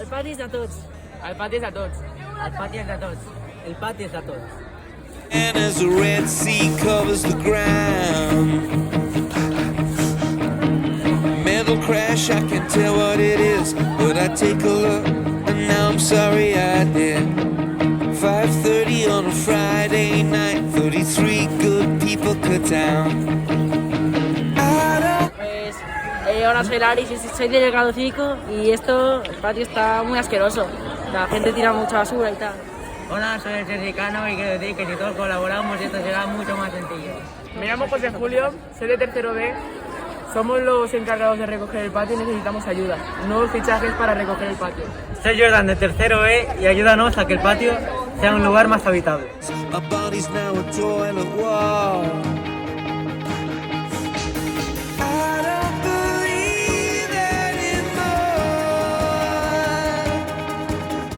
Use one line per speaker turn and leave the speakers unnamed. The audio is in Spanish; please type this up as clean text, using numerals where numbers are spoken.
El pati és de tots.
El pati és de tots.
El pati és de tots. El pati és de tots.
And as the Red Sea covers the ground, metal crash, I can tell what it is, but I take a look, and now I'm sorry I did. 5:30 on a Friday night, 33 good people cut down.
Pues hola, soy Laris y soy del grado 5 y el patio está muy asqueroso. La gente tira mucha basura y tal.
Hola, soy el Sergicano y quiero decir que si todos colaboramos esto será mucho más sencillo.
Me llamo José Julio, soy de tercero B. Somos los encargados de recoger el patio y necesitamos ayuda. Nuevos fichajes para recoger el patio.
Soy Jordan de tercero B y ayúdanos a que el patio sea un lugar más habitable.
My body's now a toilet wall.